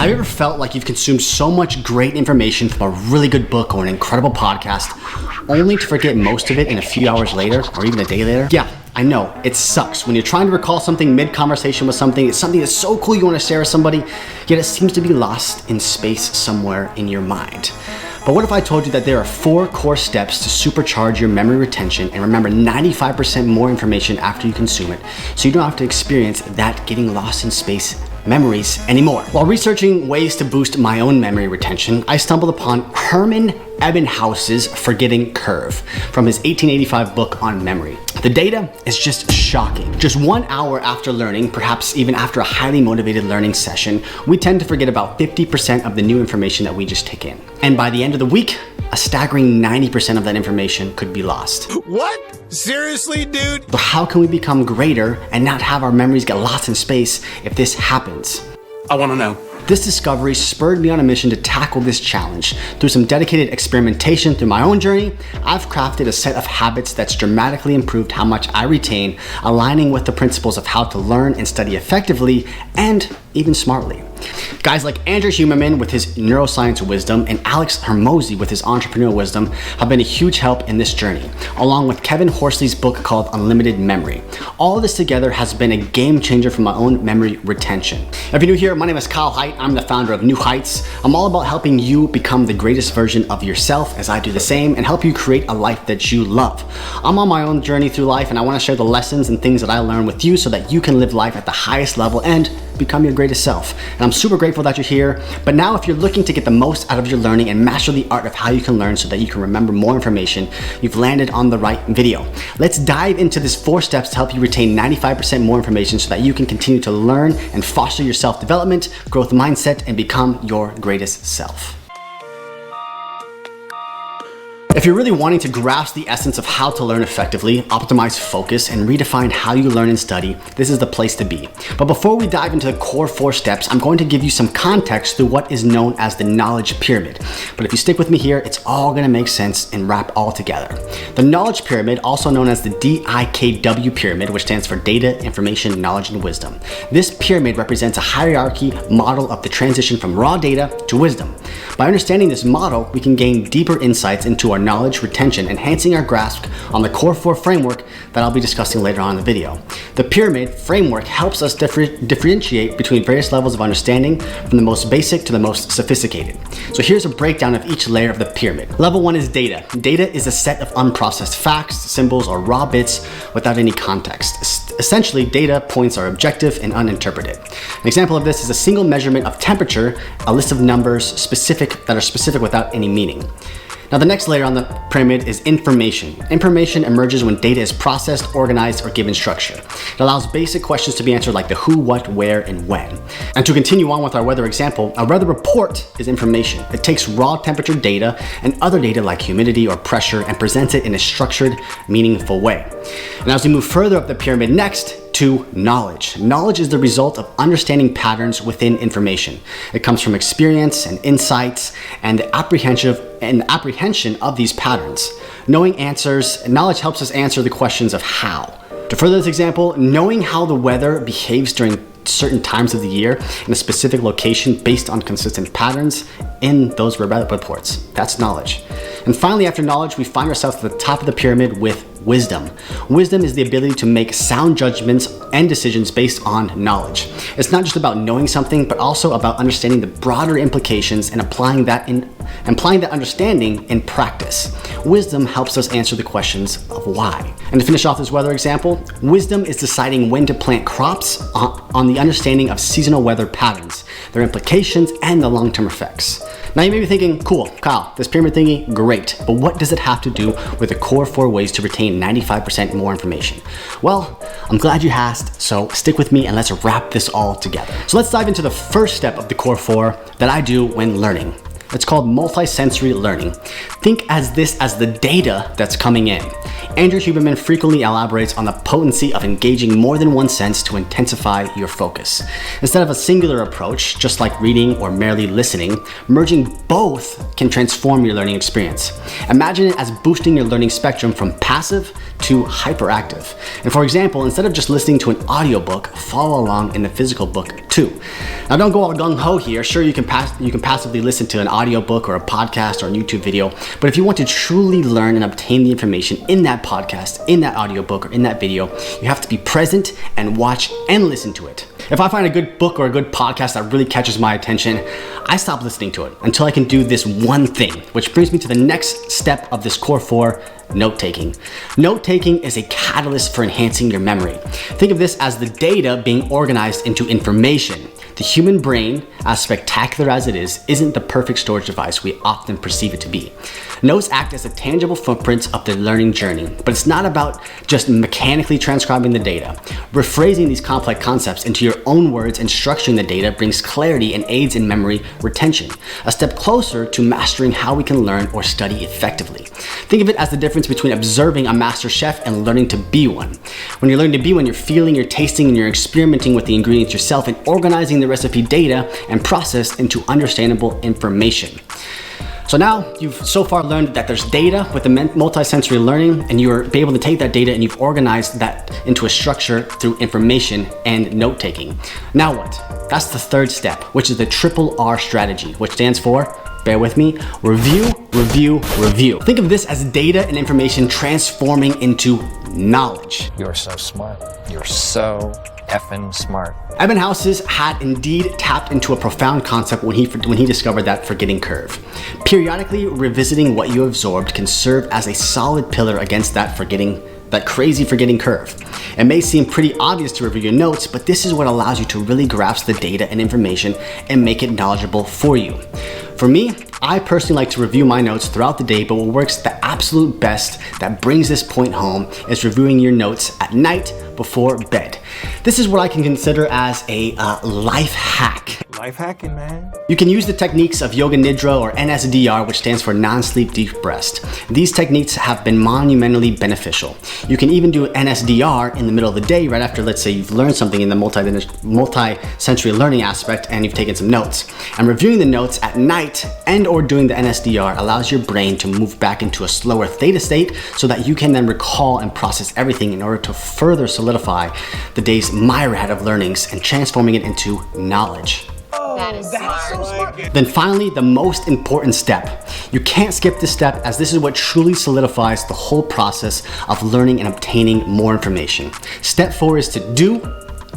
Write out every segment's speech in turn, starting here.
Have you ever felt like you've consumed so much great information from a really good book or an incredible podcast, only to forget most of it in a few hours later or even a day later? Yeah, I know, it sucks. When you're trying to recall something mid-conversation with something, it's something that's so cool you want to share with somebody, yet it seems to be lost in space somewhere in your mind. But what if I told you that there are 4 core steps to supercharge your memory retention and remember 95% more information after you consume it, so you don't have to experience that getting lost in space memories anymore? While researching ways to boost my own memory retention, I stumbled upon Hermann Ebinnhaus's Forgetting Curve from his 1885 book on memory. The data is just shocking. Just 1 hour after learning, perhaps even after a highly motivated learning session, we tend to forget about 50% of the new information that we just take in. And by the end of the week, a staggering 90% of that information could be lost. What? Seriously, dude? So how can we become greater and not have our memories get lost in space if this happens? I want to know. This discovery spurred me on a mission to tackle this challenge. Through some dedicated experimentation through my own journey, I've crafted a set of habits that's dramatically improved how much I retain, aligning with the principles of how to learn and study effectively and even smartly. Guys like Andrew Huberman with his neuroscience wisdom and Alex Hormozi with his entrepreneurial wisdom have been a huge help in this journey, along with Kevin Horsley's book called Unlimited Memory. All of this together has been a game changer for my own memory retention. If you're new here, my name is Kyle Heidt. I'm the founder of NewHeidts. I'm all about helping you become the greatest version of yourself as I do the same and help you create a life that you love. I'm on my own journey through life and I want to share the lessons and things that I learned with you so that you can live life at the highest level and become your greatest self. And I'm super grateful that you're here. But now if you're looking to get the most out of your learning and master the art of how you can learn so that you can remember more information, you've landed on the right video. Let's dive into this 4 steps to help you retain 95% more information so that you can continue to learn and foster your self-development, growth mindset, and become your greatest self. If you're really wanting to grasp the essence of how to learn effectively, optimize focus, and redefine how you learn and study, this is the place to be. But before we dive into the core 4 steps, I'm going to give you some context through what is known as the knowledge pyramid. But if you stick with me here, it's all gonna make sense and wrap all together. The knowledge pyramid, also known as the DIKW pyramid, which stands for data, information, knowledge, and wisdom. This pyramid represents a hierarchy model of the transition from raw data to wisdom. By understanding this model, we can gain deeper insights into our knowledge retention, enhancing our grasp on the core 4 framework that I'll be discussing later on in the video. The pyramid framework helps us differentiate between various levels of understanding from the most basic to the most sophisticated. So here's a breakdown of each layer of the pyramid. Level 1 is data. Data is a set of unprocessed facts, symbols, or raw bits without any context. Essentially, data points are objective and uninterpreted. An example of this is a single measurement of temperature, a list of numbers that are specific without any meaning. Now the next layer on the pyramid is information. Information emerges when data is processed, organized, or given structure. It allows basic questions to be answered like the who, what, where, and when. And to continue on with our weather example, a weather report is information. It takes raw temperature data and other data like humidity or pressure and presents it in a structured, meaningful way. And as we move further up the pyramid next, to knowledge. Knowledge is the result of understanding patterns within information. It comes from experience and insights and the apprehension of these patterns. Knowledge helps us answer the questions of how. To further this example, knowing how the weather behaves during certain times of the year in a specific location based on consistent patterns in those weather reports. That's knowledge. And finally, after knowledge, we find ourselves at the top of the pyramid with wisdom. Wisdom is the ability to make sound judgments and decisions based on knowledge. It's not just about knowing something, but also about understanding the broader implications and applying that understanding in practice. Wisdom helps us answer the questions of why. And to finish off this weather example, wisdom is deciding when to plant crops on the understanding of seasonal weather patterns, their implications, and the long-term effects. Now you may be thinking, cool, Kyle, this pyramid thingy, great, but what does it have to do with the core 4 ways to retain 95% more information? Well, I'm glad you asked, so stick with me and let's wrap this all together. So let's dive into the first step of the core 4 that I do when learning. It's called multisensory learning. Think as this as the data that's coming in. Andrew Huberman frequently elaborates on the potency of engaging more than one sense to intensify your focus. Instead of a singular approach, just like reading or merely listening, merging both can transform your learning experience. Imagine it as boosting your learning spectrum from passive to hyperactive. And for example, instead of just listening to an audiobook, follow along in the physical book too. Now don't go all gung-ho here. Sure, you can passively listen to an audiobook or a podcast or a YouTube video, but if you want to truly learn and obtain the information in that podcast, in that audiobook, or in that video, you have to be present and watch and listen to it. If I find a good book or a good podcast that really catches my attention, I stop listening to it until I can do this one thing, which brings me to the next step of this Core 4, note-taking. Note-taking is a catalyst for enhancing your memory. Think of this as the data being organized into information. The human brain, as spectacular as it is, isn't the perfect storage device we often perceive it to be. Notes act as a tangible footprint of the learning journey, but it's not about just mechanically transcribing the data. Rephrasing these complex concepts into your own words and structuring the data brings clarity and aids in memory retention, a step closer to mastering how we can learn or study effectively. Think of it as the difference between observing a master chef and learning to be one. When you're learning to be one, you're feeling, you're tasting, and you're experimenting with the ingredients yourself and organizing the recipe data and process into understandable information. So now you've so far learned that there's data with the multi-sensory learning, and you're able to take that data and you've organized that into a structure through information and note-taking. Now what? That's the third step, which is the R strategy, which stands for, bear with me, review, review, review. Think of this as data and information transforming into knowledge. You're so smart. You're so effing smart. Ebinnhaus had indeed tapped into a profound concept when he discovered that forgetting curve. Periodically revisiting what you absorbed can serve as a solid pillar against that crazy forgetting curve. It may seem pretty obvious to review your notes, but this is what allows you to really grasp the data and information and make it knowledgeable for you. For me, I personally like to review my notes throughout the day, but what works the absolute best that brings this point home is reviewing your notes at night before bed. This is what I can consider as a life hack. Life hacking, man. You can use the techniques of Yoga Nidra or NSDR, which stands for non-sleep deep rest. These techniques have been monumentally beneficial. You can even do NSDR in the middle of the day, right after, let's say, you've learned something in the multi-sensory learning aspect and you've taken some notes. And reviewing the notes at night and or doing the NSDR allows your brain to move back into a slower theta state so that you can then recall and process everything in order to further solidify the day's myriad of learnings and transforming it into knowledge. That is smart. Then finally, the most important step. You can't skip this step, as this is what truly solidifies the whole process of learning and obtaining more information. Step 4 is to do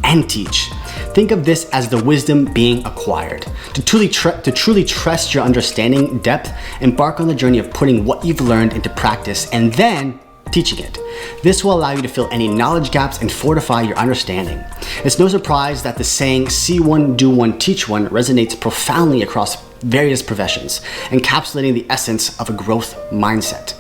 and teach. Think of this as the wisdom being acquired. To truly trust your understanding depth, embark on the journey of putting what you've learned into practice and then teaching it. This will allow you to fill any knowledge gaps and fortify your understanding. It's no surprise that the saying, see one, do one, teach one resonates profoundly across various professions, encapsulating the essence of a growth mindset.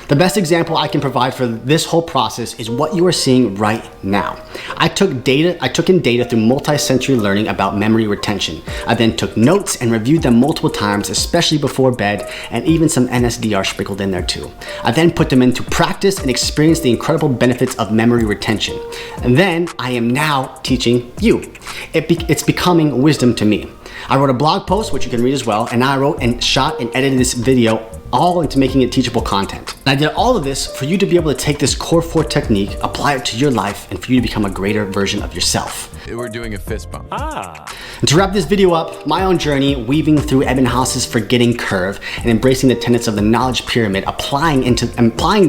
The best example I can provide for this whole process is what you are seeing right now. I took in data through multi-sensory learning about memory retention. I then took notes and reviewed them multiple times, especially before bed, and even some NSDR sprinkled in there too. I then put them into practice and experienced the incredible benefits of memory retention. And then I am now teaching you. It's becoming wisdom to me. I wrote a blog post, which you can read as well, and I wrote and shot and edited this video all into making it teachable content. And I did all of this for you to be able to take this Core 4 technique, apply it to your life, and for you to become a greater version of yourself. We're doing a fist bump. And to wrap this video up, my own journey weaving through Ebinnhaus' forgetting curve and embracing the tenets of the knowledge pyramid, applying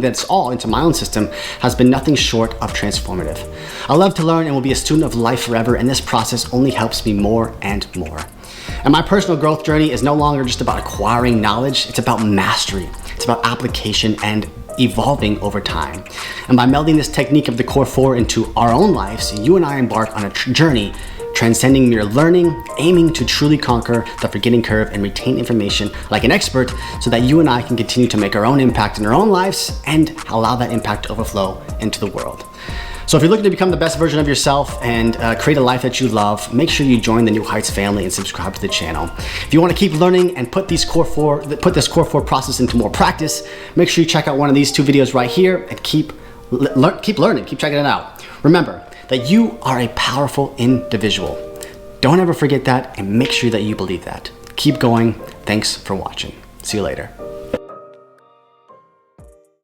this all into my own system has been nothing short of transformative. I love to learn and will be a student of life forever, and this process only helps me more and more. And my personal growth journey is no longer just about acquiring knowledge, it's about mastery. It's about application and evolving over time. And by melding this technique of the Core 4 into our own lives, you and I embark on a journey transcending mere learning, aiming to truly conquer the forgetting curve and retain information like an expert so that you and I can continue to make our own impact in our own lives and allow that impact to overflow into the world. So if you're looking to become the best version of yourself and create a life that you love, make sure you join the NewHeidts family and subscribe to the channel. If you want to keep learning and put this Core 4 process into more practice, make sure you check out one of these 2 videos right here and keep learning, keep checking it out. Remember that you are a powerful individual. Don't ever forget that, and make sure that you believe that. Keep going. Thanks for watching. See you later.